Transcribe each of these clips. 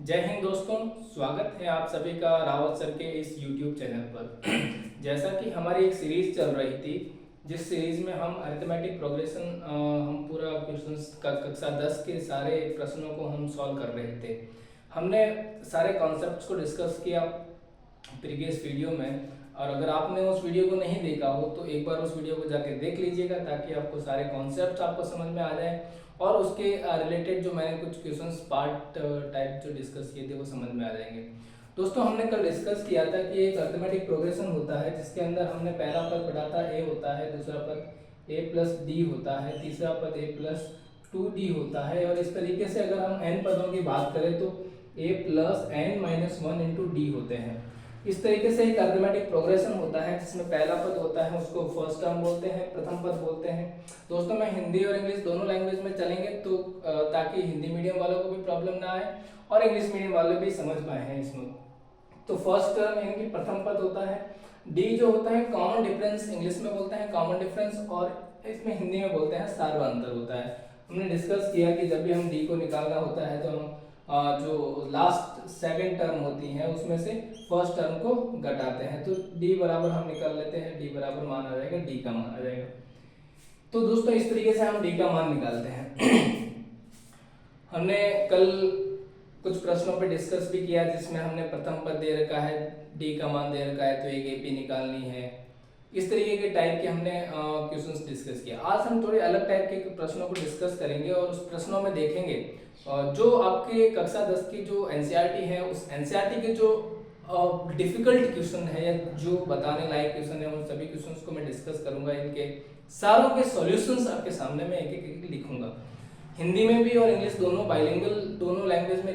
जय हिंद दोस्तों। स्वागत है आप सभी का रावत सर के इस YouTube चैनल पर। जैसा कि हमारी एक सीरीज चल रही थी, जिस सीरीज में हम अरिथमेटिक प्रोग्रेशन हम पूरा क्वेश्चंस का कक्षा 10 के सारे प्रश्नों को हम सॉल्व कर रहे थे। हमने सारे कॉन्सेप्ट्स को डिस्कस किया प्रीवियस वीडियो में, और अगर आपने उस वीडियो को नहीं देखा हो तो एक बार उस वीडियो को जाके देख लीजिएगा, ताकि आपको सारे कॉन्सेप्ट्स आपको समझ में आ जाए और उसके रिलेटेड जो मैंने कुछ क्वेश्चंस पार्ट टाइप जो डिस्कस किए थे वो समझ में आ जाएंगे। दोस्तों, हमने कल डिस्कस किया था कि एक अरिथमेटिक प्रोग्रेशन होता है जिसके अंदर हमने पहला पद पढ़ा था ए होता है, दूसरा पद ए प्लस डी होता है, तीसरा पद ए प्लस 2d होता है, और इस तरीके से अगर हम n पदों की बात करें तो a plus N minus one into D होते हैं। इस तरीके से एक अरिथमेटिक प्रोग्रेशन होता है जिसमें पहला पद होता है उसको फर्स्ट टर्म बोलते हैं, प्रथम पद बोलते हैं। दोस्तों, मैं हिंदी और इंग्लिश दोनों लैंग्वेज में चलेंगे तो ताकि हिंदी मीडियम वालों को भी प्रॉब्लम ना आए और इंग्लिश मीडियम वाले भी समझ पाए हैं इसमें। तो फर्स्ट टर्म यानी कि प्रथम पद होता है। डी जो होता है कॉमन डिफरेंस, इंग्लिश में बोलते हैं कॉमन डिफरेंस, और इसमें हिंदी में बोलते हैं सार्वअंतर होता है। हमने डिस्कस किया कि जब भी हम डी को निकालना होता है तो हम जो लास्ट सेकंड टर्म होती है उसमें से फर्स्ट टर्म को घटाते हैं, तो डी बराबर हम निकाल लेते हैं, डी बराबर मान आ जाएगा, डी का मान आ जाएगा। तो दोस्तों, इस तरीके से हम डी का मान निकालते हैं। हमने कल कुछ प्रश्नों पे डिस्कस भी किया जिसमें हमने प्रथम पद दे रखा है, डी का मान दे रखा है, तो एक एपी निकालनी है। इस तरीके के टाइप के हमने क्वेश्चंस डिस्कस किया। आज हम थोड़े अलग टाइप के प्रश्नों को डिस्कस करेंगे और उस प्रश्नों में देखेंगे जो आपके कक्षा 10 की जो एनसीईआरटी है, उस एनसीईआरटी के जो डिफिकल्ट क्वेश्चन है या जो बताने लायक क्वेश्चन है, उन सभी क्वेश्चंस को मैं डिस्कस करूंगा। इनके सारों के सॉल्यूशंस आपके सामने मैं एक एक लिखूंगा, हिंदी में भी और इंग्लिश दोनों, बाइलिंगुअल दोनों लैंग्वेज में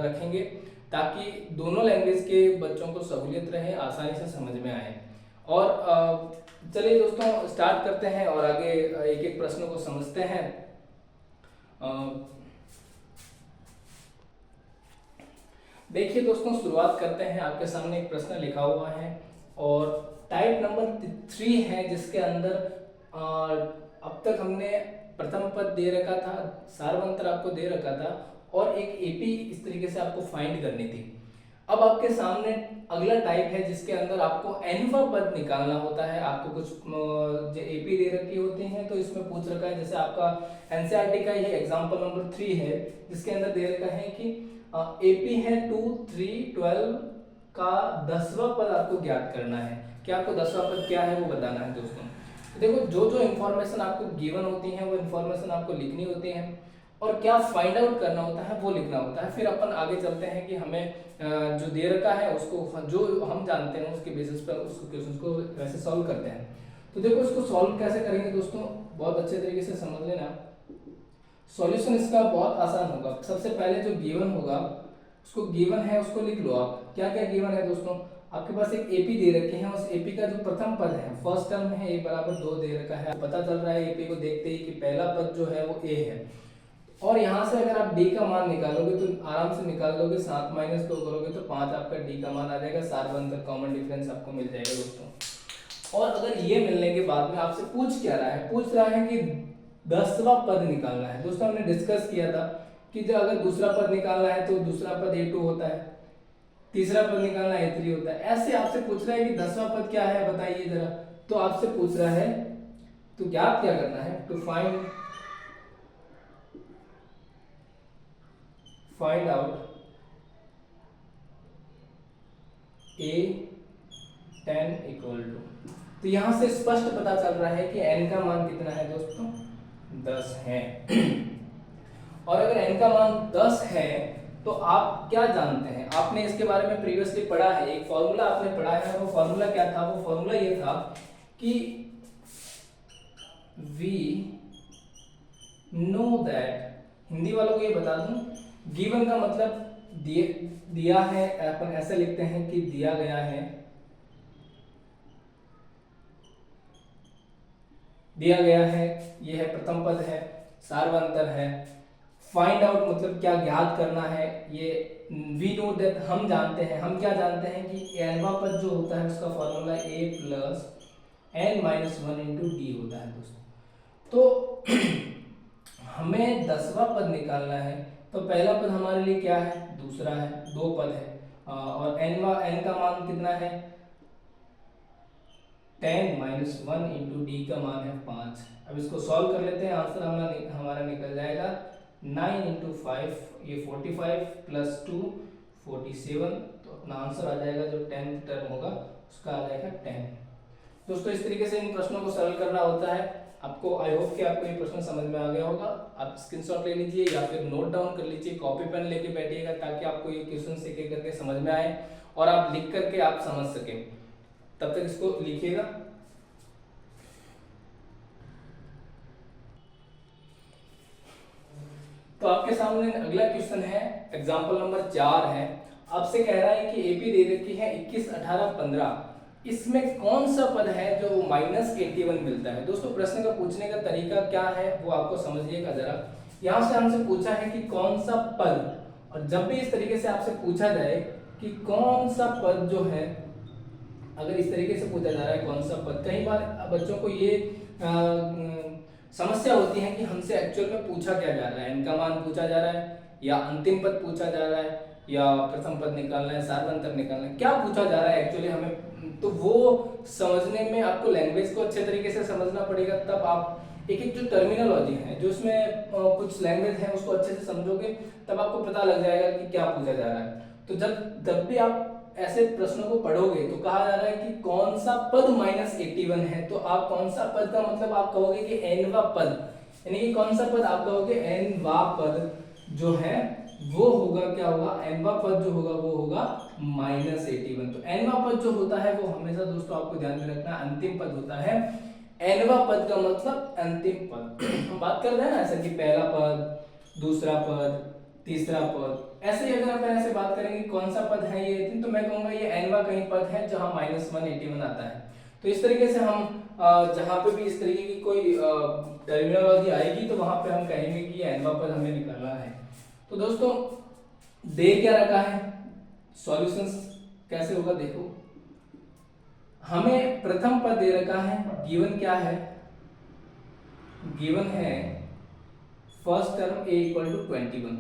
रखेंगे, ताकि दोनों लैंग्वेज के बच्चों को सहूलियत रहे, आसानी से समझ में आए। और चलिए दोस्तों, स्टार्ट करते हैं और आगे एक एक प्रश्नों को समझते हैं। देखिए दोस्तों, शुरुआत करते हैं। आपके सामने एक प्रश्न लिखा हुआ है और टाइप नंबर 3 है, जिसके अंदर अब तक हमने प्रथम पद दे रखा था, सार्वअंतर आपको दे रखा था, और एक एपी इस तरीके से आपको फाइंड करनी थी। अब आपके सामने अगला टाइप है जिसके अंदर आपको एनवा पद निकालना होता है। आपको कुछ जो एपी दे रखी होती हैं, तो इसमें पूछ रखा है, जैसे आपका एनसीईआरटी का ये एग्जांपल नंबर 3 है, जिसके अंदर दे रखा है कि एपी है 2, 3, 12 का 10वां पद आपको ज्ञात करना है। क्या आपको 10वां पद क्या है वो बताना है दोस्तों। तो देखो, जो जो इन्फॉर्मेशन आपको गिवन होती है वो इन्फॉर्मेशन आपको लिखनी होती है, और क्या फाइंड आउट करना होता है वो लिखना होता है। फिर अपन आगे चलते हैं कि हमें जो दे रखा है उसको, जो हम जानते हैं उसके बेसिस पर उस क्वेश्चन को वैसे सॉल्व करते हैं। तो देखो, इसको सॉल्व कैसे करेंगे दोस्तों, बहुत अच्छे तरीके से समझ लेना। सॉल्यूशन इसका बहुत आसान होगा। सबसे पहले जो गिवन होगा उसको, गिवन है उसको लिख लो आप। क्या क्या गिवन है दोस्तों, आपके पास एक एपी दे रखे हैं, उस एपी का जो प्रथम पद है, फर्स्ट टर्म है, ए बराबर 2 दे रखा है। पता चल रहा है एपी को देखते ही कि पहला पद जो है वो ए है, और यहाँ से अगर आप डी का मान निकालोगे तो आराम से निकाल लोगे। 7 माइनस 2 करोगे तो 5 आपका डी का मान आ जाएगा। सार्वअंतर कॉमन डिफरेंस आपको मिल जाएगा दोस्तों। और अगर ये मिलने के बाद में आपसे पूछ क्या रहा है, पूछ रहा है कि 10वां पद निकालना है। दोस्तों, हमने डिस्कस किया था कि जब अगर दूसरा पद निकालना है तो दूसरा पद a2 होता है, तीसरा पद निकालना a3 होता है। ऐसे आपसे पूछ रहा है कि 10वां पद क्या है बताइए जरा। तो आपसे पूछ रहा है, तो ज्ञात क्या करना है, to find out a10 equal to. तो यहां से स्पष्ट पता चल रहा है कि n का मान कितना है दोस्तों, 10 है। और अगर n का मान 10 है तो आप क्या जानते हैं, आपने इसके बारे में प्रीवियसली पढ़ा है, एक फॉर्मूला आपने पढ़ा है। वो फॉर्मूला क्या था, वो फॉर्मूला ये था कि वी नो दैट, हिंदी वालों को ये बता दूं, गिवन का मतलब दिया है, अपन ऐसे लिखते हैं कि दिया गया है, दिया गया है, ये है प्रथम पद है, सार्वअंतर है। फाइंड आउट मतलब क्या ज्ञात करना है, ये वी नो दैट हम जानते हैं। हम क्या जानते हैं कि एनवा पद जो होता है उसका formula a plus N minus 1 into D होता है दोस्तों। तो हमें 10वां पद निकालना है, तो पहला पद हमारे लिए क्या है, दूसरा है, दो पद है। और n का मान कितना है, 10 माइनस 1 इंटू डी का मान है 5। अब इसको सॉल्व कर लेते हैं, आंसर हमारा निकल जाएगा 9 इंटू 5, ये 45 प्लस 2 47। तो अपना आंसर आ जाएगा जो 10th टर्म होगा उसका आ जाएगा 10। दोस्तों इस तरीके से इन प्रश्नों को सरल करना होता है। आपको आई होप कि आपको ये प्रश्न समझ में आ गया होगा। आप स्क्रीनशॉट ले लीजिए या फिर नोट डाउन कर लीजिए, कॉपी पेन लेके बैठिएगा ताकि आपको ये क्वेश्चन एक एक करके समझ में आए और आप लिख करके आप समझ सकें। तब तक इसको लिखिएगा। तो आपके सामने अगला क्वेश्चन है, एग्जाम्पल नंबर 4 है। आपसे कह रहा है कि एपी दे रखी है 21, 18, 15, इसमें कौन सा पद है जो -81 मिलता है। दोस्तों प्रश्न का पूछने का तरीका क्या है वो आपको समझिएगा जरा। यहाँ से हमसे पूछा है कि कौन सा पद, और जब भी इस तरीके से आपसे पूछा जाए कि कौन सा पद जो है, अगर इस तरीके से पूछा जा रहा है कौन सा पद, कई बार बच्चों को ये समस्या होती है कि हमसे एक्चुअल में पूछा क्या जा रहा है, इनका मान पूछा जा रहा है या अंतिम पद पूछा जा रहा है या प्रथम पद निकालना है, सार्वंतर निकालना है, क्या पूछा जा रहा है एक्चुअली हमें। तो वो समझने में आपको लैंग्वेज को अच्छे तरीके से समझना पड़ेगा, तब आप एक एक जो टर्मिनोलॉजी है, जो इसमें कुछ लैंग्वेज है उसको अच्छे से समझोगे, तब आपको पता लग जाएगा कि क्या पूछा जा रहा है। तो जब भी आप ऐसे प्रश्नों को पढ़ोगे तो कहा जा रहा है कि कौन सा पद -81 है, तो आप कौन सा पद का मतलब आप कहोगे कि nवा पद, यानी कि कौन सा पद आप कहोगे, nवा पद जो है वो होगा, क्या होगा, nवा पद जो होगा वो होगा -81। तो nवा पद जो होता है वो हमेशा दोस्तों आपको ध्यान में रखना अंतिम पद होता है। nवा पद का मतलब अंतिम पद। हम बात कर रहे हैं ना ऐसा कि पहला पद, दूसरा पद, तीसरा पद, ऐसे ही अगर अपन ऐसे बात करेंगे कौन सा पद है ये, तो मैं कहूंगा ये nवा कहीं पद है जहां -181 आता है। तो इस तरीके से हम जहां पे भी इस तरीके की कोई टर्मिनोलॉजी आएगी तो वहां पे हम कहेंगे कि ये nवा पद हमें निकालना है। तो दोस्तों दे क्या रखा है, सॉल्यूशंस कैसे होगा देखो। हमें प्रथम पद दे रखा है, गिवन क्या है, गिवन है first term a equal to 21,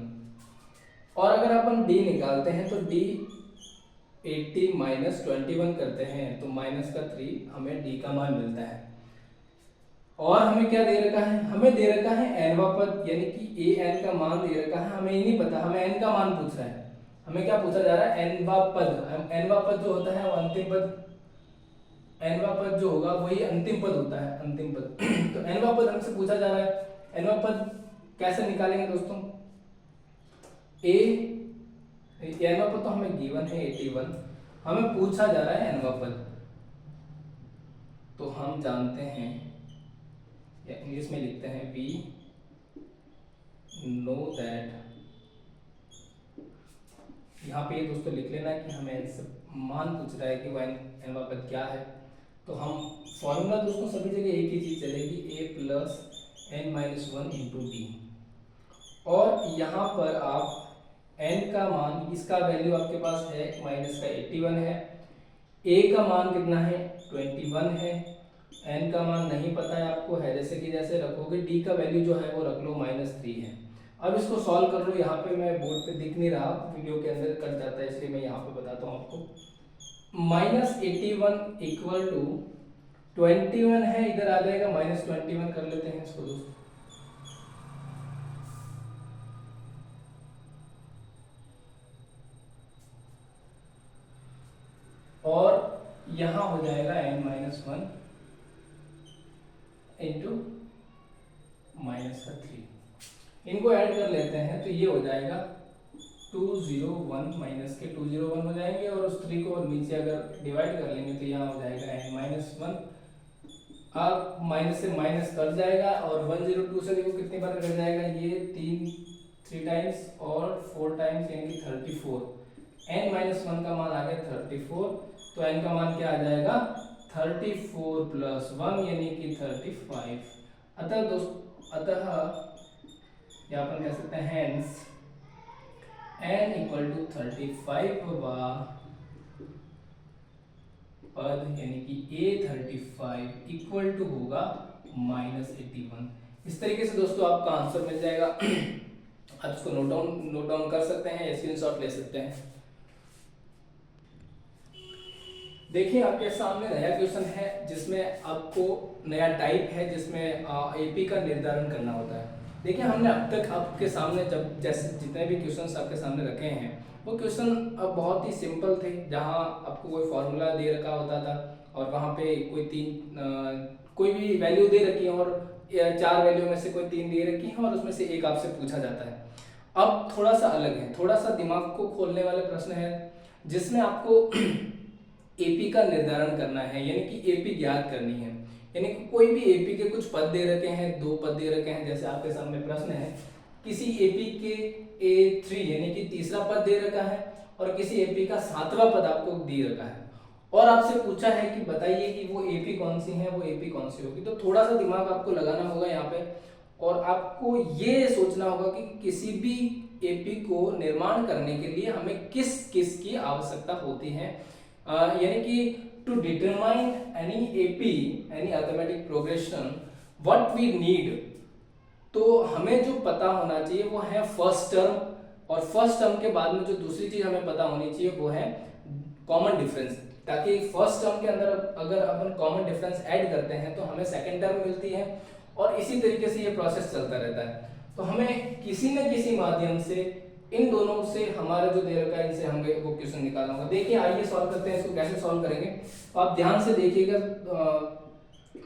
और अगर अपन d निकालते हैं तो d 80 माइनस 21 करते हैं तो -3 हमें d का मान मिलता है। और हमें क्या दे रखा है, हमें दे रखा है nवा पद, यानी कि an का मान दे रखा है, हमें ये नहीं पता, हमें n का मान पूछ रहा है। हमें क्या पूछा जा रहा है, nवा पद। nवा पद जो होता है वो अंतिम पद, nवा पद जो होगा वही अंतिम पद होता है, अंतिम पद। तो nवा पद हमसे पूछा जा रहा है, nवा पद कैसे निकालेंगे दोस्तों, nवा पद तो हमें गिवन है 81, हमें पूछा जा रहा है nवा पद। तो हम जानते हैं, या इंग्लिश में लिखते हैं वी नो दैट, यहाँ पे दोस्तों लिख लेना कि हमें मान पूछ रहा है कि nवा पद क्या है। तो हम फॉर्मूला दोस्तों सभी जगह एक ही चीज चलेगी, a plus n-1 into D. और यहाँ पर आप n का मान, इसका वैल्यू आपके पास है माइनस का 81 है, a का मान कितना है 21 है, n का मान नहीं पता है आपको, है जैसे कि जैसे रखोगे, d का वैल्यू जो है वो रख लो -3 है। अब इसको सॉल्व कर लो, यहाँ पे मैं बोर्ड पे दिख नहीं रहा, वीडियो के अंदर कट जाता है इसलिए मैं यहाँ पे बताता हूँ आपको। -81 इक्वल टू 21 है, इधर आ जाएगा -21 कर लेते हैं इसको दोस्तों। और यहाँ हो जाएगा n-1 इंटू -3, इनको ऐड कर लेते हैं तो ये हो जाएगा 201 माइनस के 201 हो जाएंगे, और उस 3 को नीचे अगर डिवाइड कर लेंगे तो यहाँ हो जाएगा n-1। अब माइनस से माइनस कट जाएगा और 102 से देखो कितनी बार कट जाएगा, ये 3 टाइम्स और 4 टाइम्स यानी कि 34। n-1 का मान आ गया 34, तो n का मान क्या आ जाएगा 34 प्लस 1 यानी कि 35। अतः यहाँ पर कह सकते हैं हेंस n इक्वल टू 35 पद यानी कि a35 इक्वल टू होगा -81। इस तरीके से दोस्तों आपका आंसर मिल जाएगा। आप इसको नोट डाउन कर सकते हैं या स्क्रीनशॉट ले सकते हैं। देखिए आपके सामने नया क्वेश्चन है जिसमें आपको नया टाइप है जिसमें एपी का निर्धारण करना होता है। देखिए हमने अब तक आपके सामने जब जैसे जितने भी क्वेश्चंस आपके सामने रखे हैं वो क्वेश्चन अब बहुत ही सिंपल थे, जहां आपको कोई फॉर्मूला दे रखा होता था और वहां पे कोई भी वैल्यू दे रखी है और 4 वैल्यू में से कोई 3 दे रखी है और उसमें से एक आपसे पूछा जाता है। अब थोड़ा सा अलग है, थोड़ा सा दिमाग को खोलने वाले प्रश्न है जिसमें आपको एपी का निर्धारण करना है, यानी कि एपी ज्ञात करनी है। यानी कि कोई भी एपी के कुछ पद दे रखे हैं, 2 पद दे रखे हैं, जैसे आपके सामने प्रश्न है किसी एपी के A3 यानी कि तीसरा पद दे रखा है और किसी एपी का 7वां पद आपको दे रखा है और आपसे पूछा है कि बताइए कि वो एपी कौन सी है, वो एपी कौन सी होगी। तो थोड़ा सा दिमाग आपको लगाना होगा यहाँ पे और आपको ये सोचना होगा कि किसी भी एपी को निर्माण करने के लिए हमें किस किस की आवश्यकता होती है, यानी कि to determine any AP any arithmetic progression what we need. तो हमें जो पता होना चाहिए वो है फर्स्ट टर्म, और फर्स्ट टर्म के बाद में जो दूसरी चीज हमें पता होनी चाहिए वो है कॉमन डिफरेंस, ताकि फर्स्ट टर्म के अंदर अगर अपन कॉमन डिफरेंस ऐड करते हैं तो हमें सेकंड टर्म मिलती है और इसी तरीके से ये प्रोसेस चलता रहता है। तो हमें किसी न किसी माध्यम से इन दोनों से हमारा जो दे रखा है इनसे हमें वो क्वेश्चन निकालना होगा। देखिए आइए सॉल्व करते हैं, इसको कैसे सॉल्व करेंगे तो आप ध्यान से देखिएगा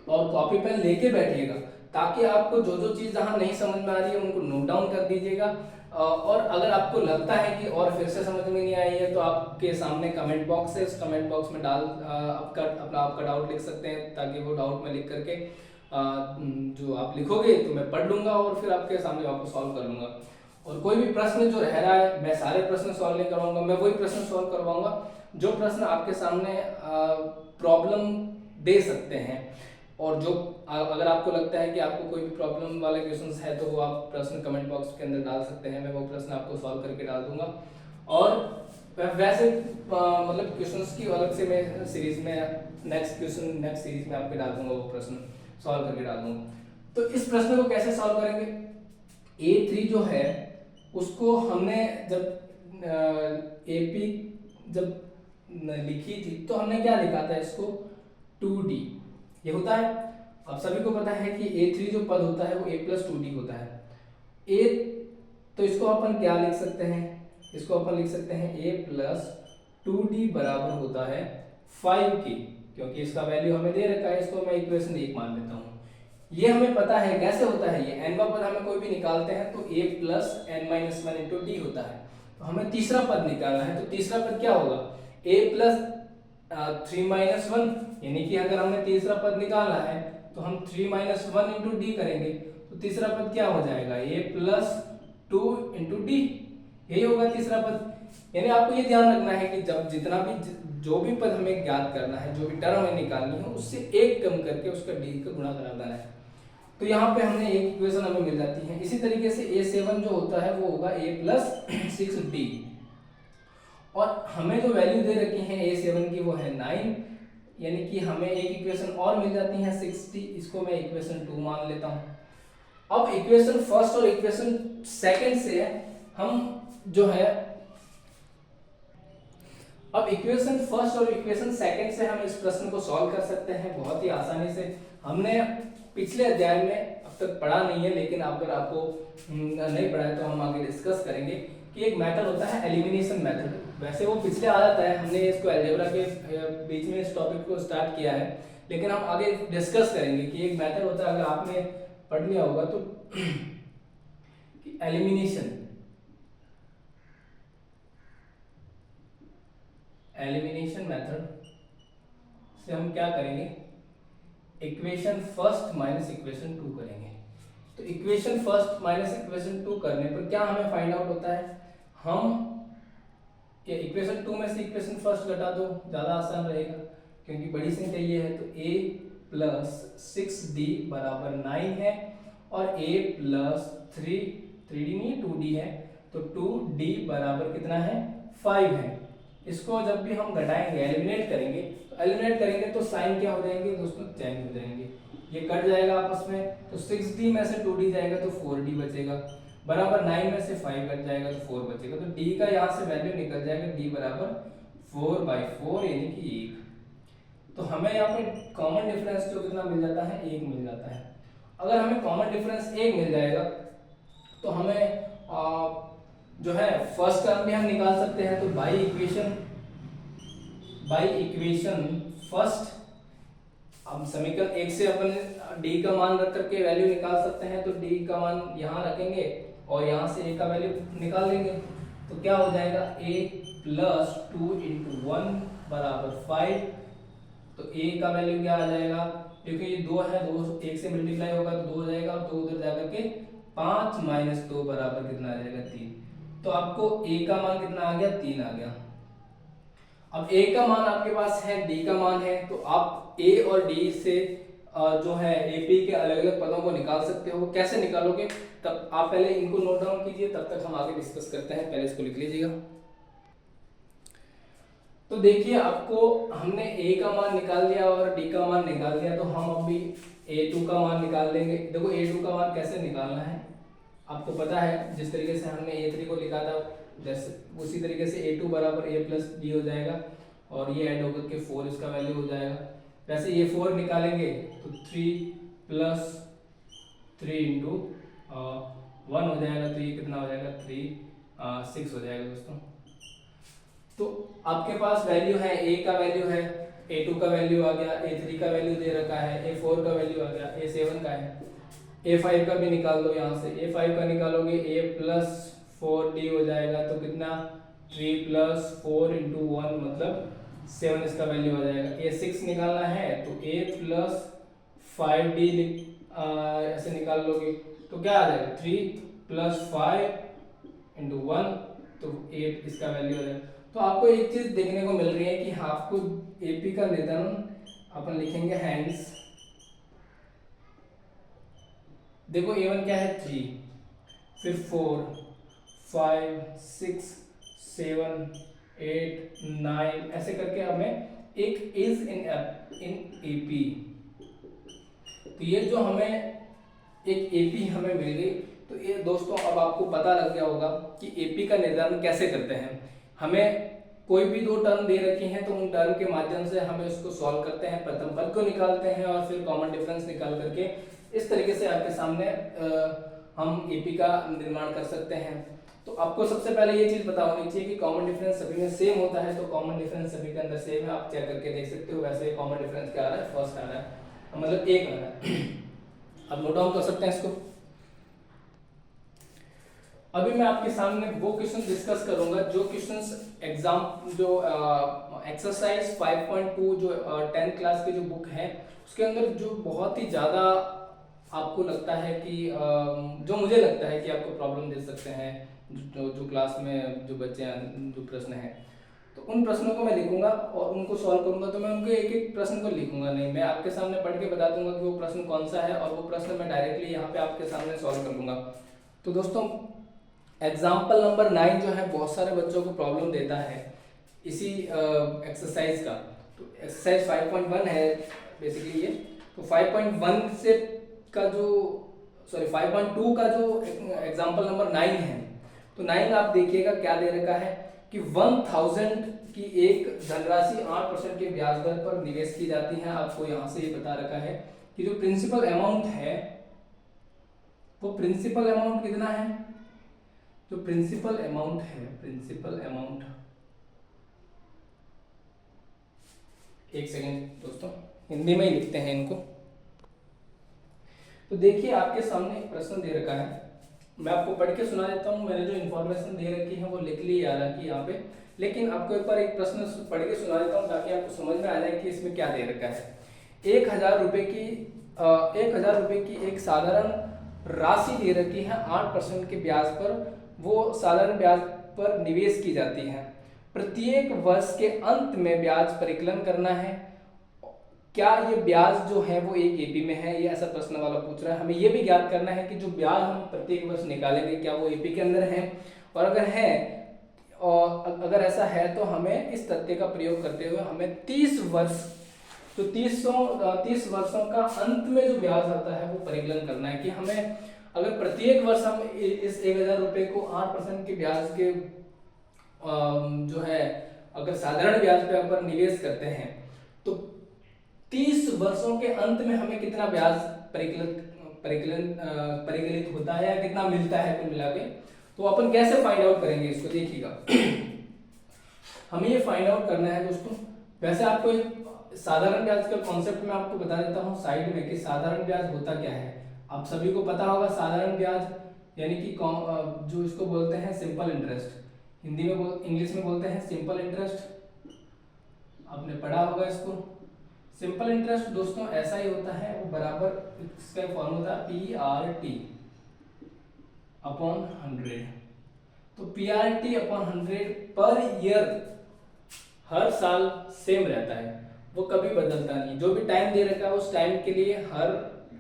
और कॉपी पेन लेके बैठिएगा ताकि आपको जो जो चीज जहां नहीं समझ में आ रही है उनको नोट डाउन कर दीजिएगा। और अगर आपको लगता है कि और फिर से समझ में नहीं आई है तो आपके सामने कमेंट बॉक्स है, उस कमेंट बॉक्स में डाल आपका डाउट लिख सकते हैं, ताकि वो डाउट में लिख करके जो आप लिखोगे तो मैं पढ़ लूंगा और फिर आपके सामने वापस सॉल्व कर लूंगा। और कोई भी प्रश्न जो रह रहा है मैं सारे प्रश्न सॉल्व नहीं करवाऊंगा, मैं वही प्रश्न सॉल्व करवाऊंगा जो प्रश्न आपके सामने प्रॉब्लम दे सकते हैं। और जो अगर आपको लगता है कि आपको कोई भी प्रॉब्लम वाले क्वेश्चंस है तो वो आप प्रश्न कमेंट बॉक्स के अंदर डाल सकते हैं, मैं वो प्रश्न आपको सॉल्व करके डाल दूंगा। और वैसे मतलब क्वेश्चंस की अलग से मैं सीरीज में नेक्स्ट सीरीज में आपके डाल दूंगा, वो प्रश्न सॉल्व करके डाल दूंगा। तो इस प्रश्न को कैसे सॉल्व करेंगे, A3 जो है उसको हमने जब एपी जब लिखी थी तो हमने क्या लिखा था इसको 2D ये होता है। अब सभी को पता है कि A3 जो पद होता है वो A+2D होता है। A तो इसको अपन क्या लिख सकते हैं, इसको अपन लिख सकते हैं A+2D बराबर होता है 5 की, क्योंकि इसका वैल्यू हमें दे रखा है, इसको मैं इक्वेशन 1 मान लेता हूँ। ये हमें पता है कैसे होता है, ये n पद हमें कोई भी निकालते हैं तो A+n-1 इंटू डी होता है। तो हमें तीसरा पद निकालना है, तो तीसरा पद क्या होगा A+3-1, यानी कि अगर हमने तीसरा पद निकालना है तो हम 3-1 इंटू डी करेंगे तो तीसरा पद क्या हो जाएगा A+2 इंटू डी, यही होगा तीसरा पद। यानी आपको ये ध्यान रखना है कि जब जितना भी जो भी पद हमें ज्ञात करना है, जो भी टर्म हमें निकालनी है उससे एक कम करके उसका डी का गुणा करा देना है। तो यहाँ पे हमने एक इक्वेशन हमें मिल जाती है। इसी तरीके से A7 जो होता है वो होगा A+6D, और हमें जो वैल्यू दे रखी है A7 की वो है 9, यानी कि हमें एक इक्वेशन और मिल जाती है 6D, इसको मैं इक्वेशन 2 मान लेता हूँ। अब इक्वेशन फर्स्ट और इक्वेशन सेकंड से हम जो है अब इक्वेशन फर्स्ट और इक्वेशन सेकंड से हम इस प्रश्न को सॉल्व कर सकते हैं बहुत ही आसानी से। हमने पिछले अध्याय में अब तक पढ़ा नहीं है, लेकिन अगर आपको नहीं पढ़ा है तो हम आगे डिस्कस करेंगे कि एक मेथड होता है एलिमिनेशन मेथड। वैसे वो पिछले आ जाता है, हमने इसको अलजेब्रा के बीच में इस टॉपिक को स्टार्ट किया है, लेकिन हम आगे डिस्कस करेंगे कि एक मेथड होता है, अगर आपने पढ़ लिया होगा तो एलिमिनेशन मेथड से हम क्या करेंगे, इक्वेशन फर्स्ट माइनस इक्वेशन 2 करेंगे। तो इक्वेशन फर्स्ट माइनस इक्वेशन 2 करने पर क्या हमें फाइंड आउट होता है, हम ये इक्वेशन 2 में से इक्वेशन फर्स्ट घटा दो, ज्यादा आसान रहेगा क्योंकि बड़ी संख्या ये है। तो A+6D बराबर 9 है और A+3D नहीं 2D है, तो 2D बराबर कितना है 5 है। इसको जब भी हम घटाएंगे एलिमिनेट करेंगे तो साइन क्या हो जाएंगे दोस्तों, चेंज हो जाएंगे, ये कट जाएगा आपस में। तो 6D में से 2D जाएगा तो 4D बचेगा। बराबर 9 में से 5 कट जाएगा तो 4 बचेगा, तो डी का यहाँ से वैल्यू निकल जाएगा, डी बराबर 4/4 यानी कि 1। तो हमें यहाँ पे कॉमन डिफरेंस जो कितना मिल जाता है, 1 मिल जाता है। अगर हमें कॉमन डिफरेंस 1 मिल जाएगा तो हमें जो है फर्स्ट टर्म भी हम निकाल सकते हैं। तो बाई इक्वेशन फर्स्ट, अब समीकरण 1 से अपन डी का मान रख करके वैल्यू निकाल सकते हैं। तो डी का मान यहाँ रखेंगे और यहाँ से ए का वैल्यू निकाल लेंगे, तो क्या हो जाएगा, a प्लस 2 इंटू 1 बराबर 5। तो a का वैल्यू क्या आ जाएगा, क्योंकि ये 2 है, 2 1 से मल्टीप्लाई होगा तो 2 हो जाएगा, और 2 उधर जाकर के 5 माइनस 2 बराबर कितना आ जाएगा, 3। तो आपको a का मान कितना आ गया, 3 आ गया। अब a का मान आपके पास है, d का मान है, तो आप a और d से जो है AP के अलग अलग पदों को निकाल सकते हो। कैसे निकालोगे, तब आप पहले इनको नोट डाउन कीजिए, तब तक हम आगे डिस्कस करते हैं। पहले इसको लिख लीजिएगा। तो देखिए, आपको हमने a का मान निकाल लिया और d का मान निकाल लिया, तो हम अभी a2 का मान निकाल लेंगे। देखो a2 का मान कैसे निकालना है आपको पता है, जिस तरीके से हमने a3 को लिखा था जैसे उसी तरीके से a2 बराबर a प्लस d हो जाएगा, और ये ऐड होकर के 4 इसका वैल्यू हो जाएगा। वैसे ये 4 निकालेंगे तो 3 प्लस 3 इंटू 1 हो जाएगा, तो ये कितना हो जाएगा, 6 हो जाएगा दोस्तों। तो आपके पास वैल्यू है, a का वैल्यू है, a2 का वैल्यू आ गया, a3 का वैल्यू दे रखा है, a4 का वैल्यू आ गया, a7 का है, a5 का भी निकाल दो। यहाँ से a5 का निकालोगे a प्लस 4d हो जाएगा, तो कितना 3 प्लस 4 इंटू 1 मतलब 7 इसका वैल्यू आ जाएगा। a6 निकालना है तो a प्लस 5d ऐसे निकाल लोगे, तो क्या आ जाएगा, 3 प्लस 5 इंटू 1 तो 8 इसका वैल्यू आ जाएगा। तो आपको एक चीज देखने को मिल रही है कि आपको AP का निदान अपन लिखेंगे हैंड्स। देखो A1 क्या है, 3, फिर 4 5 6 7 8 9 ऐसे करके हमें एक इज इन AP। तो ये जो हमें एक AP हमें मिल गई। तो ये दोस्तों अब आपको पता लग गया होगा कि AP का निर्धारण कैसे करते हैं। हमें कोई भी दो टर्म दे रखी हैं तो उन टर्म के माध्यम से हमें उसको सॉल्व करते हैं, प्रथम पद को निकालते हैं और फिर कॉमन डिफरेंस निकाल करके इस तरीके से आपके सामने हम AP का निर्माण कर सकते हैं। तो आपको सबसे पहले ये चीज पता होनी चाहिए कि कॉमन डिफरेंस सभी में सेम होता है। तो कॉमन डिफरेंस सभी के अंदर सेम है, आप चेक करके देख सकते हो। वैसे कॉमन डिफरेंस क्या आ रहा है, फर्स्ट आ रहा है, मतलब 1 आ रहा है। अब नोट डाउन कर सकते हैं इसको। अभी मैं आपके सामने वो क्वेश्चन डिस्कस करूंगा जो क्वेश्चंस एग्जाम जो एक्सरसाइज 5.2 जो 10th क्लास की जो बुक है उसके अंदर जो बहुत ही ज़्यादा आपको लगता है कि जो मुझे लगता है कि आपको प्रॉब्लम दे सकते हैं, जो क्लास में जो बच्चे हैं, जो प्रश्न हैं, तो उन प्रश्नों को मैं लिखूंगा और उनको सॉल्व करूंगा। तो मैं उनके एक एक प्रश्न को लिखूंगा नहीं, मैं आपके सामने पढ़ के बता दूंगा कि वो प्रश्न कौन सा है और वो प्रश्न मैं डायरेक्टली यहाँ पे आपके सामने सॉल्व कर लूंगा। तो दोस्तों एग्जाम्पल नंबर 9 जो है बहुत सारे बच्चों को प्रॉब्लम देता है इसी एक्सरसाइज का। तो एक्सरसाइज 5.1 है बेसिकली ये। तो 5.1 से का जो 5.2 का जो एग्जाम्पल नंबर 9 है, तो 9 आप देखिएगा क्या दे रखा है कि 1000 की एक धनराशि 8% के ब्याज दर पर निवेश की जाती है। आपको यहाँ से ये बता रखा है कि जो प्रिंसिपल अमाउंट है वो प्रिंसिपल अमाउंट कितना है, जो प्रिंसिपल अमाउंट है, प्रिंसिपल अमाउंट, एक सेकेंड दोस्तों हिंदी में ही लिखते हैं इनको। तो देखिए आपके सामने एक प्रश्न दे रखा है, मैं आपको पढ़ के सुना देता हूँ। मैंने जो इन्फॉर्मेशन दे रखी है वो लिख ली हालांकि यहाँ पे, लेकिन आपको एक बार एक प्रश्न पढ़ के सुना देता हूँ ताकि आपको समझ में आ जाए कि इसमें क्या दे रखा है। 1000 रुपए की एक साधारण राशि दे रखी है 8% के ब्याज पर, वो साधारण ब्याज पर निवेश की जाती है। प्रत्येक वर्ष के अंत में ब्याज परिकलन करना है। क्या ये ब्याज जो है वो एक AP में है, ये ऐसा प्रश्न वाला पूछ रहा है। हमें ये भी ज्ञात करना है कि जो ब्याज हम प्रत्येक वर्ष निकालेंगे क्या वो AP के अंदर है, और अगर है और अगर ऐसा है तो हमें इस तथ्य का प्रयोग करते हुए हमें 30 वर्ष, तो 30 वर्षों का अंत में जो ब्याज आता है वो परिकलन करना है कि हमें अगर प्रत्येक वर्ष हम इस 1,000 रुपए को 8% के ब्याज के जो है अगर साधारण ब्याज पे अपन निवेश करते हैं तो 30 वर्षों के अंत में हमें कितना ब्याज परिकलित होता है या कितना मिलता है कुल मिला के। तो अपन कैसे फाइंड आउट करेंगे इसको, देखिएगा। हमें ये फाइंड आउट करना है दोस्तों। वैसे आपको एक साधारण ब्याज का कॉन्सेप्ट मैं आपको बता देता हूँ साइड में कि साधारण ब्याज होता क्या है। आप सभी को पता होगा साधारण ब्याज यानी कि जो इसको बोलते हैं सिंपल इंटरेस्ट, हिंदी में इंग्लिश में बोलते हैं सिंपल इंटरेस्ट। आपने पढ़ा होगा इसको। सिंपल इंटरेस्ट दोस्तों ऐसा ही होता है, वो बराबर इसका फॉर्मूला PRT अपॉन 100। तो PRT अपॉन 100 पर ईयर हर साल सेम रहता है, वो कभी बदलता नहीं। जो भी टाइम दे रखा है उस टाइम के लिए, हर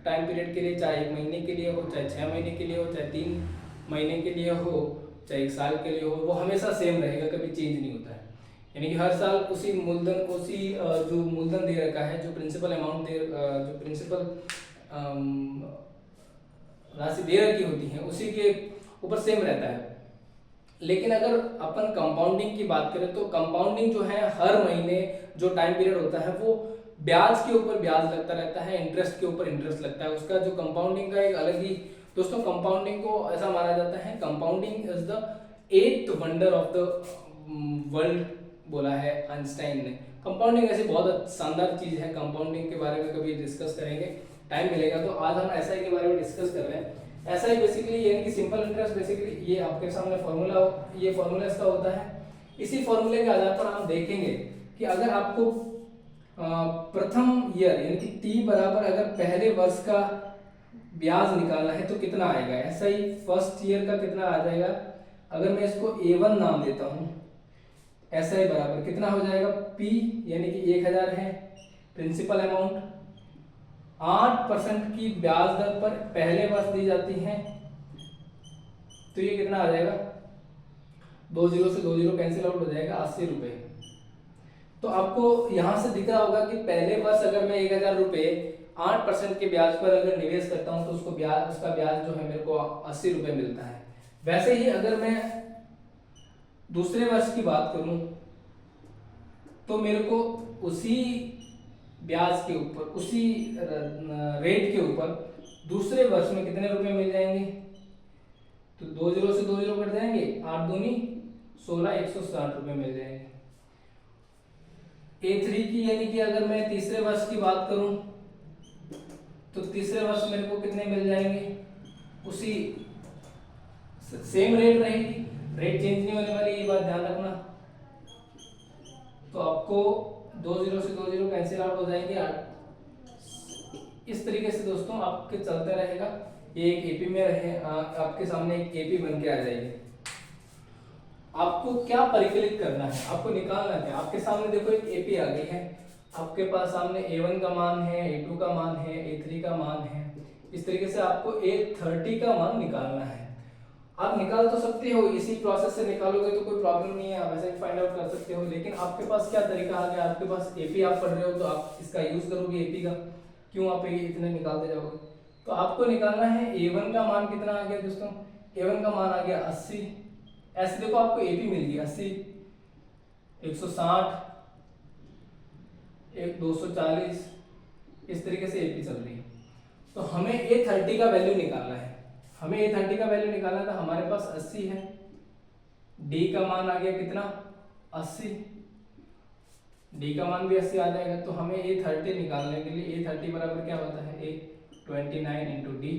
टाइम पीरियड के लिए, चाहे 1 महीने के लिए हो, चाहे 6 महीने के लिए हो, चाहे 3 महीने के लिए हो, चाहे 1 साल के लिए हो, वो हमेशा सेम रहेगा, कभी चेंज नहीं होता है। यानी कि हर साल उसी मूलधन, उसी जो मूलधन दे रखा है, जो प्रिंसिपल अमाउंट जो प्रिंसिपल राशि दे रखी होती है उसी के ऊपर सेम रहता है। लेकिन अगर अपन कंपाउंडिंग की बात करें तो कंपाउंडिंग जो है हर महीने जो टाइम पीरियड होता है वो ब्याज के ऊपर ब्याज लगता रहता है, इंटरेस्ट के ऊपर इंटरेस्ट लगता है। उसका जो कंपाउंडिंग का एक अलग ही दोस्तों, कंपाउंडिंग को ऐसा माना जाता है, compounding is the 8th wonder of the world बोला है आइंस्टाइन ने। कंपाउंडिंग ऐसी बहुत शानदार चीज है, कंपाउंडिंग के बारे में कभी डिस्कस करेंगे, टाइम मिलेगा तो। आज हम एसआई के बारे में डिस्कस कर रहे हैं। एसआई बेसिकली यानी कि सिंपल इंटरेस्ट, बेसिकली ये आपके सामने फॉर्मूला, ये फॉर्मूला इसका होता है। इसी फॉर्मूले के आधार पर हम देखेंगे कि अगर आपको प्रथम ईयर यानी कि T बराबर अगर पहले वर्ष का ब्याज निकालना है तो कितना आएगा। एसआई फर्स्ट ईयर का कितना आ जाएगा, अगर मैं इसको A1 नाम देता हूं, एसआई बराबर कितना हो जाएगा, P यानी कि 1000 है प्रिंसिपल अमाउंट, 8% की ब्याज दर पर पहले वर्ष दी जाती है, तो ये कितना आ जाएगा, 2 जीरो से 2 जीरो कैंसिल आउट हो जाएगा, 80 रुपए। तो आपको यहां से दिख रहा होगा कि पहले वर्ष अगर मैं 1000 रुपए 8% के ब्याज पर अगर निवेश करता हूं तो उसको उसका ब्याज जो है मेरे को 80 रुपए मिलता है। वैसे ही अगर मैं दूसरे वर्ष की बात करूं तो मेरे को उसी ब्याज के ऊपर, उसी रेट के ऊपर दूसरे वर्ष में कितने रुपए मिल जाएंगे, तो 2 जीरो से 2 जीरो कट जाएंगे, 8 दूनी 16, 160 रुपए मिल जाएंगे। A3 की यानी कि अगर मैं तीसरे वर्ष की बात करूं तो तीसरे वर्ष मेरे को कितने मिल जाएंगे, उसी सेम रेट रहेगी, रेट चेंज नहीं होने वाली, ये बात ध्यान रखना। तो आपको 2 जीरो से 2 जीरो कैंसिल आउट हो जाएंगे 8। इस तरीके से दोस्तों आपके चलते रहेगा, ये एक एपी में रहे, आपके सामने एक एपी बन के आ जाएगी। आपको क्या परिकलित करना है, आपको निकालना है। आपके सामने देखो एक एपी आ गई है, आपके पास सामने A1 का मान है, A2 का मान है, A3 का मान है। इस तरीके से आपको A30 का मान निकालना है। आप निकाल तो सकते हो, इसी प्रोसेस से निकालोगे तो कोई प्रॉब्लम नहीं है, आप ऐसे फाइंड आउट कर सकते हो। लेकिन आपके पास क्या तरीका आ गया, आपके पास एपी आप पढ़ रहे हो तो आप इसका यूज करोगे एपी का, क्यों आप इतने निकालते जाओगे। तो आपको निकालना है A1 का मान कितना आ गया दोस्तों, A1 का मान आ गया 80। ऐसे देखो आपको एपी मिल गई 80, 160, 240, इस तरीके से एपी चल रही है। तो हमें A30 का वैल्यू निकालना है, हमें A30 का वैल्यू निकालना था। हमारे पास 80 है, डी का मान आ गया कितना 80, डी का मान भी 80 आ जाएगा। तो हमें A30 निकालने के लिए A30 बराबर क्या होता है, A29 इंटू डी,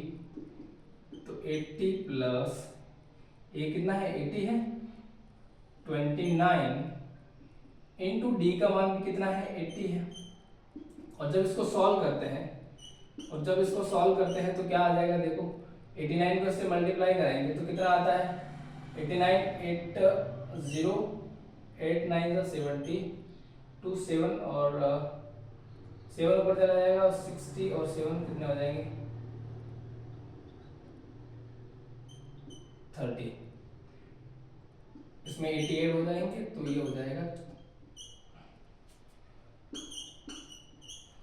तो 80 प्लस ए कितना है 80 है, 29 इंटू डी का मान भी कितना है 80 है। और जब इसको सॉल्व करते हैं, तो क्या आ जाएगा देखो, 89 को इससे मल्टीप्लाई करेंगे तो कितना आता है 89, 80, 8 9 70, 2 7 और 7 ऊपर चला जाएगा, 60 और 7 कितने हो जाएंगे 30, इसमें 88 हो जाएंगे तो ये हो जाएगा।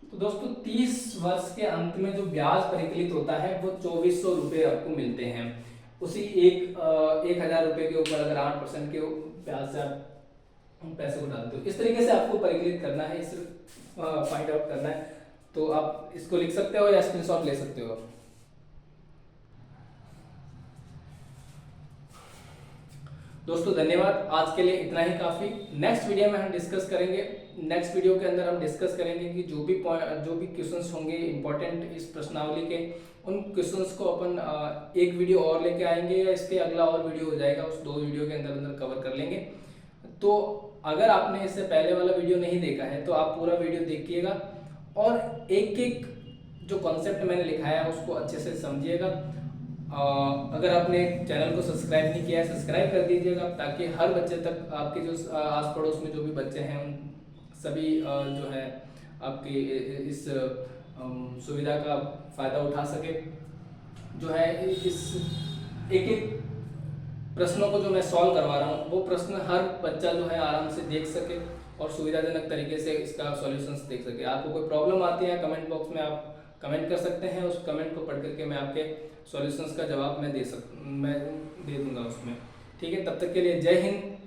तो दोस्तों 30 वर्ष के अंत में जो ब्याज परिकलित होता है वो 2400 रुपये आपको मिलते हैं। उसी 1000 रुपये के ऊपर अगर 8% के ब्याज से आप पैसे को डालते हो, इस तरीके से आपको परिकलित करना है, इस फाइंड आउट करना है। तो आप इसको लिख सकते हो या स्क्रीनशॉट ले सकते हो। दोस्तों धन्यवाद, आज के लिए इतना ही काफ़ी। नेक्स्ट वीडियो में हम डिस्कस करेंगे, नेक्स्ट वीडियो के अंदर हम डिस्कस करेंगे कि जो भी क्वेश्चंस होंगे इंपॉर्टेंट इस प्रश्नावली के, उन क्वेश्चंस को अपन एक वीडियो और लेके आएंगे या इसके अगला और वीडियो हो जाएगा, उस 2 वीडियो के अंदर कवर कर लेंगे। तो अगर आपने इससे पहले वाला वीडियो नहीं देखा है तो आप पूरा वीडियो देखिएगा और एक एक जो कॉन्सेप्ट मैंने लिखा है उसको अच्छे से समझिएगा। अगर आपने चैनल को सब्सक्राइब नहीं किया है सब्सक्राइब कर दीजिएगा, ताकि हर बच्चे तक, आपके जो आस पड़ोस में जो भी बच्चे हैं उन सभी जो है आपकी इस सुविधा का फ़ायदा उठा सके। जो है इस एक एक प्रश्नों को जो मैं सॉल्व करवा रहा हूँ वो प्रश्न हर बच्चा जो है आराम से देख सके और सुविधाजनक तरीके से इसका सॉल्यूशंस देख सके। आपको कोई प्रॉब्लम आती है कमेंट बॉक्स में आप कमेंट कर सकते हैं, उस कमेंट को पढ़ करके मैं आपके सॉल्यूशंस का जवाब मैं दे दूंगा उसमें। ठीक है, तब तक के लिए जय हिंद।